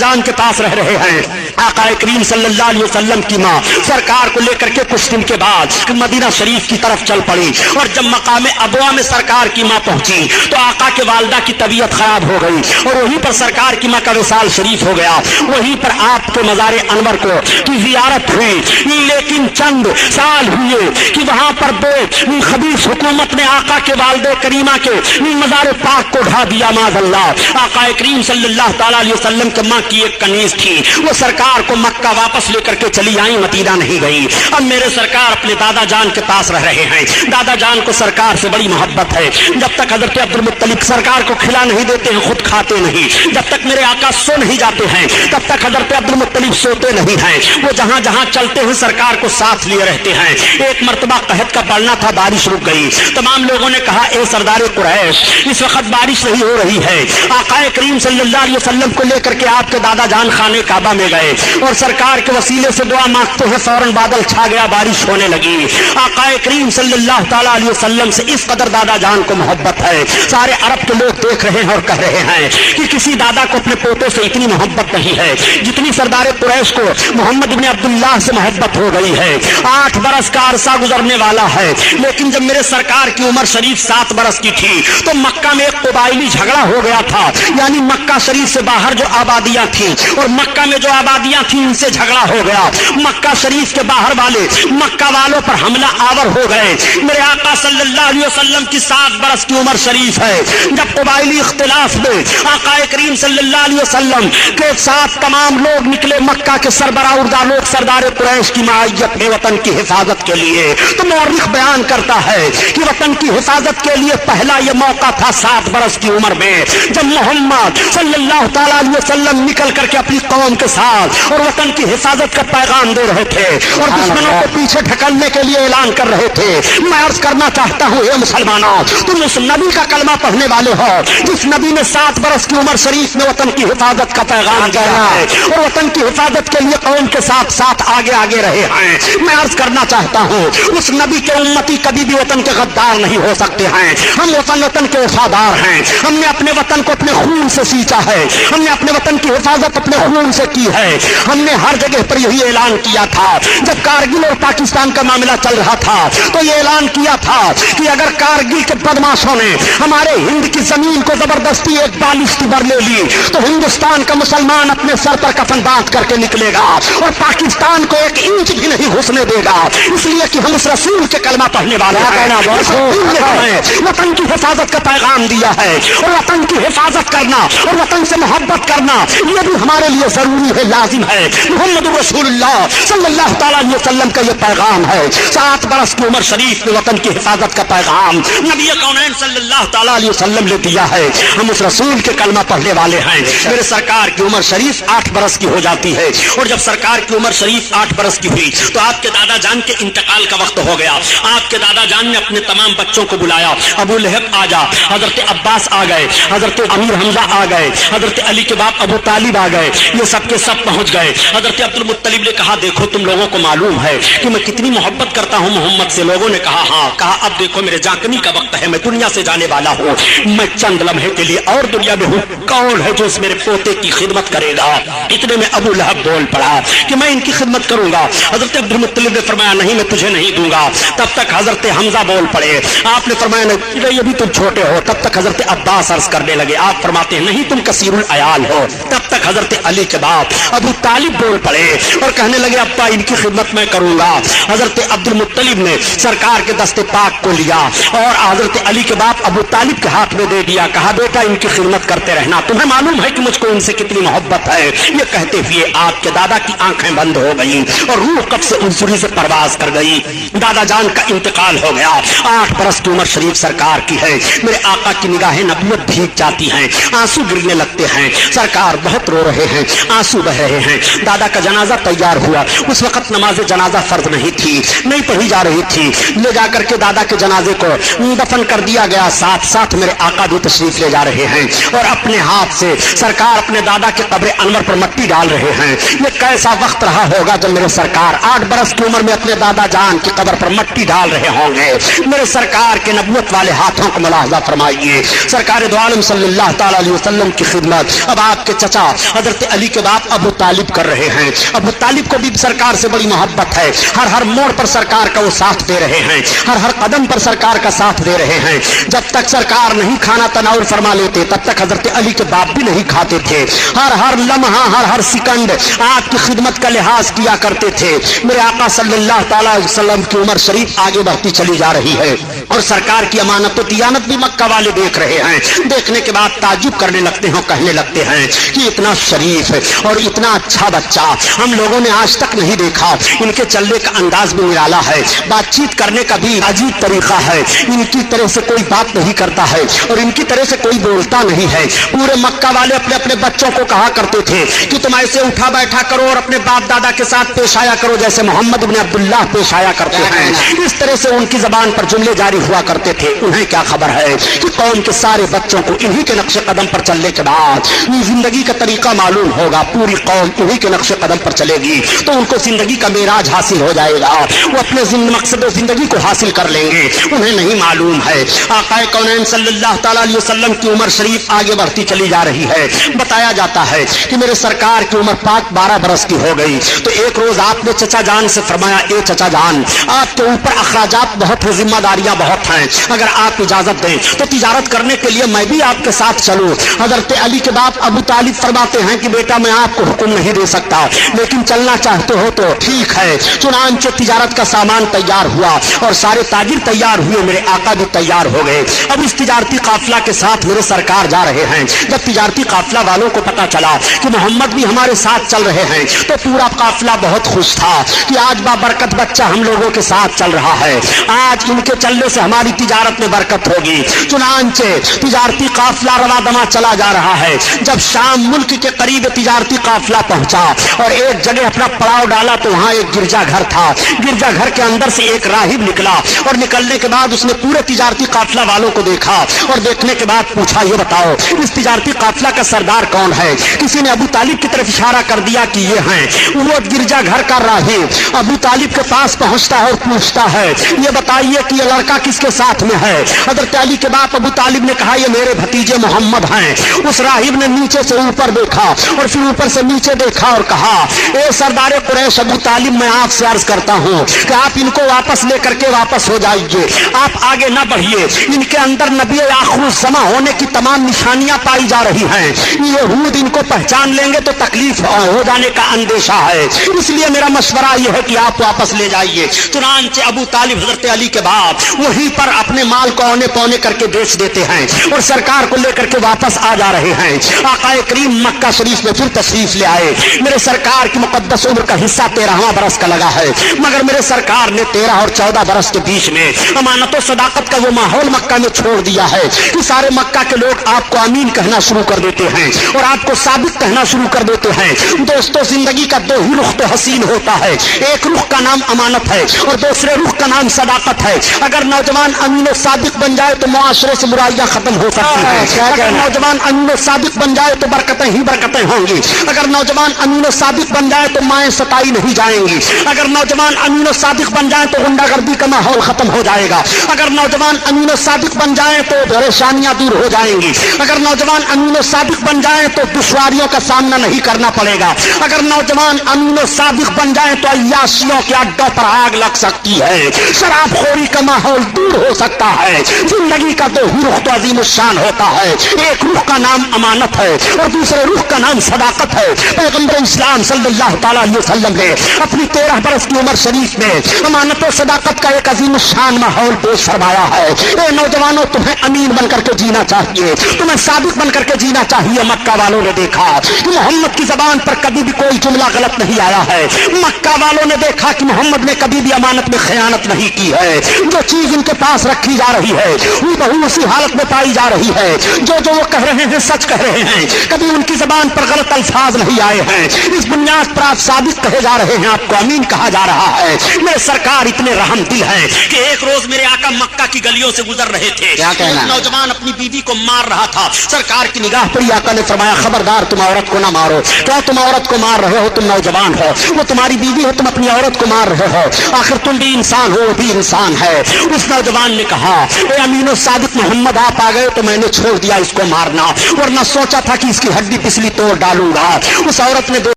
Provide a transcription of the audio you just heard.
جان کے پاس رہ رہے ہیں. آقا کریم صلی اللہ علیہ وسلم کی ماں سرکار کو لے کر کے کچھ دن کے بعد مدینہ شریف کی طرف چل پڑی, اور جب مقام ابوا میں سرکار کی ماں پہنچی تو آقا کے والدہ کی طبیعت خراب ہو گئی, اور وہیں پر سرکار کی ماں کا وصال شریف ہو گیا. وہیں پر آپ کے مزار انور کو کی زیارت ہوئی, لیکن چند سال ہوئے کہ وہاں پر بے خبیث حکومت نے آقا کے والدہ کریمہ کے مزار پاک کو ڈھا دیا. معاذ اللہ. آقا کریم صلی اللہ تعالی علیہ وسلم کے ماں کی ایک کنیز تھی, وہ سرکار کو مکہ واپس لے کر کے چلی آئی, مدینہ نہیں گئی. اب میرے سرکار اپنے دادا جان کے پاس رہ رہے ہیں. دادا جان کو سرکار سے بڑی محبت ہے. جب تک حضرت عبد المطلب سرکار کو کھلا نہیں دیتے ہیں خود کھاتے نہیں, جب تک میرے آقا سو نہیں جاتے ہیں تب تک حضرت عبد المطلب سوتے نہیں ہیں. وہ جہاں جہاں چلتے ہیں سرکار کو ساتھ لیے رہتے ہیں. ایک مرتبہ قحط کا پڑنا تھا, بارش رک گئی. تمام لوگوں نے کہا اے سردار قریش اس وقت بارش نہیں ہو رہی ہے. آقا کریم صلی اللہ علیہ وسلم کو لے کر کے آپ کے دادا جان خانے کعبہ میں گئے اور سرکار کے وسیلے سے دعا مانگتے ہیں. فوراً بادل چھا گیا, بارش ہونے لگی. آقا کریم صلی اللہ تعالی علیہ وسلم سے اس قدر دادا جان کو محبت ہے. سارے عرب کے لوگ دیکھ رہے ہیں اور کہہ رہے ہیں کہ کسی دادا کو اپنے پوتے سے اتنی محبت نہیں ہے جتنی سردار قریش کو محمد بن عبداللہ سے محبت ہو گئی ہے. 8 برس کا عرصہ گزرنے والا ہے, لیکن جب میرے سرکار کی عمر شریف 7 برس کی تھی تو مکہ میں ایک قبائلی جھگڑا ہو گیا تھا. یعنی مکہ شریف سے باہر جو آبادیاں تھیں اور مکہ میں جو آبادیاں تھیں ان سے جھگڑا ہو گیا. مکہ شریف کے باہر والے مکہ والوں پر حملہ آور ہو گئے. میرے آقا صلی اللہ علیہ وسلم کی 7 برس کی عمر شریف ہے. جب قبائلی اختلاف میں آقا کریم صلی اللہ علیہ وسلم کے ساتھ تمام لوگ نکلے مکہ کے سربراہ اردہ لوگ سردار قریش کی معیت میں وطن کی حفاظت کے لیے, تو مورخ بیان کرتا ہے کہ وطن کی حفاظت کے لیے پہلا یہ موقع تھا 7 برس کی عمر میں جب محمد صلی اللہ تعالی علیہ وسلم نکل کر کے اپنی قوم کے ساتھ اور وطن کی حفاظت کا پیغام دے رہے تھے اور دشمنوں کو پیچھے ڈھکلنے کے لیے اعلان کر رہے تھے. میں عرض کرنا چاہتا ہوں اے مسلمانوں, تم اس نبی کا کلمہ پڑھنے والے ہو جس نبی نے 7 برس کی عمر شریف میں وطن کی حفاظت کا پیغام دیا ہے اور وطن کی حفاظت کے لیے قوم کے ساتھ ساتھ آگے رہے ہیں. میں عرض کرنا چاہتا ہوں اس نبی کے امتی کبھی بھی وطن کے غدار نہیں ہو سکتے ہیں. ہم وطن کے وفادار ہیں. ہم نے اپنے وطن کو اپنے خون سے سینچا ہے. ہم نے اپنے وطن کی حفاظت اپنے خون سے کی ہے. ہم نے ہر جگہ پر یہی اعلان کیا تھا. جب کارگل اور پاکستان کا معاملہ چل رہا تھا تو یہ اعلان کیا تھا کہ اگر کارگل کے بدماشوں نے ہمارے ہند کی زمین کو زبردستی ایک بالشتی بر لے لی تو ہندوستان کا مسلمان اپنے سر پر کفن باندھ کر کے نکلے گا اور پاکستان کو 1 انچ بھی نہیں گھسنے دے گا. اس لیے کہ ہم اس رسول کے کلمہ پڑھنے والے ہیں. وطن کی حفاظت کا پیغام دیا ہے اور وطن کی حفاظت کرنا اور وطن سے محبت کرنا یہ بھی ہمارے لیے ضروری ہے, لازم ہے. محمد رسول اللہ صلی اللہ تعالی علیہ وسلم کا یہ پیغام ہے. 7 برس کی عمر شریف میں وطن کی حفاظت کا پیغام نبی کونین صلی اللہ تعالی علیہ وسلم نے دیا ہے. ہم اس رسول کے کلمہ پڑھنے والے ہیں. میرے سرکار کی عمر شریف 8 برس کی ہو جاتی ہے اور جب سرکار کی عمر شریف 8 برس کی ہوئی تو آپ کے دادا جان کے انتقال کا وقت ہو گیا. آپ کے دادا جان نے اپنے تمام بچوں کو بلایا. ابو لہب آ جا, حضرت عباس آ گئے, حضرت امیر حمزہ آ گئے, حضرت علی کے باپ ابو طالب آ گئے. یہ سب کے سب پہنچ گئے. حضرت عبد المطلب نے کہا دیکھو تم لوگوں کو معلوم ہے کہ میں کتنی محبت کرتا ہوں محمد سے. لوگوں نے کہا ہاں. کہا اب دیکھو میرے جانکنی کا وقت ہے, میں دنیا سے جانے والا ہوں, میں چند لمحے کے لیے اور دنیا میں ہوں. کون ہے جو اس میرے پوتے کی خدمت کرے گا؟ اتنے میں ابو لہب بول پڑا کہ میں ان کی خدمت کروں گا. حضرت عبد المطلب نے فرمایا نہیں میں تجھے نہیں دوں گا. تب تک حضرت حمزہ بول پڑے. آپ نے فرمایا نہیں ابھی تم چھوٹے ہو. تب تک حضرت عباس عرض کرنے لگے. آپ فرماتے ہیں نہیں تم کثیر العیال ہو. تب تک حضرت علی کے باپ ابو طالب بول پڑے اور کہنے لگے ابا ان کی خدمت میں کروں گا. حضرت عبد المطلب نے سرکار کے دست پاک کو لیا اور حضرت علی کے باپ ابو طالب کے ہاتھ میں دے دیا. کہا بیٹا ان کی خدمت کرتے رہنا, تمہیں معلوم ہے کہ مجھ کو ان سے کتنی محبت ہے. یہ کہتے ہوئے آپ کے دادا کی آنکھیں بند ہو گئی اور روح کب سے عنصری سے پرواز کر گئی. دادا جان کا انتقال ہو گیا. 8 برس کی عمر شریف سرکار کی ہے. میرے آقا کی نگاہیں نبوت بھیگ جاتی ہیں, آنسو گرنے لگتے ہیں. سرکار بہت رو رہے ہیں, آنسو بہ رہے ہیں. دادا کا جنازہ تیار ہوا. اس وقت نماز جنازہ فرض نہیں تھی, نہیں پڑھی جا رہی تھی. لے جا کر کے دادا کے جنازے کو دفن کر دیا گیا. ساتھ ساتھ میرے آقا بھی تشریف لے جا رہے ہیں اور اپنے ہاتھ سے سرکار اپنے دادا کے قبر انور پر مٹی ڈال رہے ہیں. یہ کیسا وقت رہا ہوگا جب میرے سرکار 8 برس کی عمر میں اپنے دادا جان کی قبر پر مٹی ڈال رہے ہوں گے. میرے سرکار کے نبوت والے ہاتھوں کو ملاحظہ فرمائیے. سرکار دو عالم صلی اللہ تعالی علیہ وسلم کی خدمت. اب آپ کے چچا حضرت علی کے باپ ابو طالب کر رہے ہیں. ابو طالب کو بھی سرکار سے بڑی محبت ہے. ہر موڑ پر سرکار کا وہ ساتھ دے رہے ہیں, ہر قدم پر سرکار کا ساتھ دے رہے ہیں. جب تک سرکار نہیں کھانا تناول فرما لیتے تب تک حضرت علی کے باپ بھی نہیں کھاتے تھے. ہر لمحہ ہر سیکنڈ آپ کی خدمت کا لحاظ کیا کرتے تھے. میرے آقا صلی اللہ تعالی علیہ وسلم کی عمر شریف آگے بڑھتی چلی جا رہی ہے اور سرکار کی امانت و دیانت بھی مکہ والے دیکھ رہے ہیں. دیکھنے کے بعد تعجب کرنے لگتے ہیں اور کہنے لگتے ہیں کہ اتنا شریف اور اتنا اچھا بچہ ہم لوگوں نے آج تک نہیں دیکھا. ان کے چلنے کا انداز بھی نرالا ہے, بات چیت کرنے کا بھی عجیب طریقہ ہے. ان کی طرح سے کوئی بات نہیں کرتا ہے اور ان کی طرح سے کوئی بولتا نہیں ہے. پورے مکہ والے اپنے اپنے بچوں کو کہا کرتے تھے کہ تم ایسے اٹھا بیٹھا کرو اور اپنے باپ دادا کے ساتھ پیش آیا کرو جیسے محمد بن عبداللہ پیش آیا کرتے ہیں. اس طرح سے ان کی زبان پر جملے جاری ہوا کرتے تھے. انہیں کیا خبر ہے کہ قوم کے سارے بچوں کو انہی کے نقش قدم پر چلنے کے بعد زندگی کا طریقہ معلوم ہوگا. پوری قوم انہی کے نقش قدم پر چلے گی تو ان کو زندگی کا معراج حاصل ہو جائے گا. وہ اپنے مقصد و زندگی کو حاصل کر لیں گے. انہیں نہیں معلوم ہے. آقا کونین صلی اللہ تعالی علیہ وسلم کی عمر شریف آگے بڑھتی چلی جا رہی ہے. بتایا جاتا ہے کہ میرے سرکار کی عمر پاک 12 برس کی ہو گئی تو ایک روز آپ نے چچا جان سے فرمایا, اے چچا جان, آپ کے اوپر اخراجات بہت ہیں, ذمہ داریاں بہت ہیں, اگر آپ اجازت دیں تو تجارت کرنے کے لیے میں بھی آپ کے ساتھ چلوں. حضرت علی کے باپ ابو طالب فرماتے ہیں کہ بیٹا میں آپ کو حکم نہیں دے سکتا لیکن چلنا چاہتے ہو تو ٹھیک ہے. چنانچہ تجارت کا سامان تیار ہوا اور سارے تاجر تیار ہوئے, میرے آقا بھی تیار ہو گئے. اب اس تجارتی قافلہ کے ساتھ میرے سرکار جا رہے ہیں. جب تجارتی قافلہ والوں کو پتا چلا کہ محمد بھی ہمارے ساتھ چل رہے ہیں تو پورا قافلہ بہت خوش تھا کہ آج بابرکت بچہ ہم لوگوں کے ساتھ چل رہا ہے, آج ان کے چلنے سے ہماری تجارت میں برکت ہوگی. چنانچہ تجارتی قافلہ رواں دواں چلا جا رہا ہے. جب شام ملک کے قریب تجارتی قافلہ پہنچا اور ایک جگہ اپنا پڑاؤ ڈالا تو وہاں ایک گرجا گھر تھا. گرجا گھر کے اندر سے ایک راہب نکلا اور نکلنے کے بعد اس نے پورے تجارتی قافلہ والوں کو دیکھا اور دیکھنے کے بعد پوچھا, یہ بتاؤ اس تجارتی قافلہ کا سردار کون ہے؟ کسی نے ابو طالب کی طرف اشارہ کر دیا کہ یہ ہیں. وہ گرجا گھر کا راہب ابو طالب کے پاس پہنچتا ہے اور پوچھتا ہے, یہ بتائیے کہ یہ لڑکا کس کے ساتھ میں ہے؟ حضرت علی کے باپ ابو طالب نے کہا, یہ میرے بھتیجے محمد ہیں. اس راہب نے نیچے سے اوپر دیکھا اور پھر اوپر سے نیچے دیکھا اور کہا, اے سردار قریش ابو طالب, میں آپ سے عرض کرتا ہوں کہ آپ ان کو واپس لے کر کے واپس ہو جائیے, آپ آگے نہ بڑھیے. ان کے اندر نبی آخر الزماں ہونے کی تمام نشانیاں پائی جا رہی ہیں. یہود ان کو پہچان لیں گے تو تکلیف ہو جانے کا اندیشہ ہے, اس لیے میرا مشورہ یہ ہے کہ آپ واپس لے جائیے. چنانچہ ابو طالب حضرت علی کے باپ وہیں پر اپنے مال کو اونے پونے کر کے بیچ دیتے ہیں اور سرکار کو لے کر کے واپس آ جا رہے ہیں. آقا کریم مکہ شریف میں پھر تشریف لے آئے. میرے سرکار کی مقدس عمر کا حصہ 13واں برس کا لگا ہے, مگر میرے سرکار نے 13 اور 14 برس کے بیچ میں امانت و صداقت کا وہ ماحول مکہ میں چھوڑ دیا ہے کہ سارے مکہ کے لوگ آپ کو امین کہنا شروع کر دیتے ہیں اور آپ کو ثابت کہنا شروع کر دیتے ہیں. دوستو, زندگی کا دو ہی رخ تو حسین ہوتا ہے, ایک رخ کا نام امانت ہے اور دوسرے رخ کا نام صداقت ہے. اگر نوجوان امین و صادق بن جائے تو معاشرے سے برائیاں ختم ہو سکتی ہیں. اگر نوجوان امین و صادق بن جائے تو برکتیں ہی برکتیں ہوں گی. اگر نوجوان امین و صادق بن جائے تو مائیں ستائی نہیں جائیں گی. اگر نوجوان امین و صادق بن جائے تو غنڈہ گردی کا ماحول ختم ہو جائے گا. اگر نوجوان امین و صادق بن جائیں تو پریشانیاں دور ہو جائیں گی. اگر نوجوان امین و صادق بن جائیں تو دشواریوں کا سامنا نہیں کرنا پڑے گا. اگر نوجوان امین و صادق بن جائیں تو عیاشیوں کے اڈوں پر آگ لگ سکتی ہے, شراب خوری کا ماحول دور ہو سکتا ہے. زندگی کا دو ہی رخ تو عظیم الشان ہوتا ہے, ایک رخ کا نام امانت ہے اور دوسرے رخ کا نام صداقت ہے. پیغمبر اسلام صلی اللہ تعالی علیہ وسلم نے اپنی 13 برس کی عمر شریف میں امانت و صداقت کا ایک عظیم الشان ماحول پیش فرمایا ہے. اے نوجوانوں, تمہیں امین بن کر کے جینا چاہیے, تمہیں صادق بن کر کے جینا چاہیے. مکہ والوں نے دیکھا کہ محمد کی زبان پر کبھی بھی کوئی جملہ غلط نہیں آیا ہے. مکہ والوں نے دیکھا کہ محمد نے کبھی بھی امانت میں خیانت نہیں کی ہے. جو چیز ان کے پاس رکھی جا رہی ہے وہ بہو اسی حالت میں پائی جا رہی ہے. جو وہ کہہ رہے ہیں سچ کہہ رہے ہیں, کبھی ان کی زبان پر غلط الفاظ نہیں آئے ہیں. اس بنیاد پر آپ صادق کہے جا رہے ہیں, آپ کو امین کہا جا رہا ہے. میرے سرکار اتنے رحم دل ہیں کہ ایک روز میرے آقا مکہ کی گلیوں سے گزر رہے تھے. ایک نوجوان اپنی بیوی کو مار رہا تھا. سرکار کی نگاہ پڑی, آقا نے فرمایا, خبردار, تم عورت کو نہ مارو. کیا تم عورت کو مار رہے ہو؟ تم نوجوان ہو, وہ تمہاری بیوی ہے, تم اپنی عورت کو مار رہے ہو. آخر تم بھی انسان ہو, وہ بھی انسان ہے. اس نوجوان نے کہا, اے امین و صادق محمد, آپ آ گئے تو میں نے چھوڑ دیا اس کو مارنا, ورنہ سوچا تھا کہ اس کی ہڈی پسلی توڑ ڈالوں گا. اس عورت نے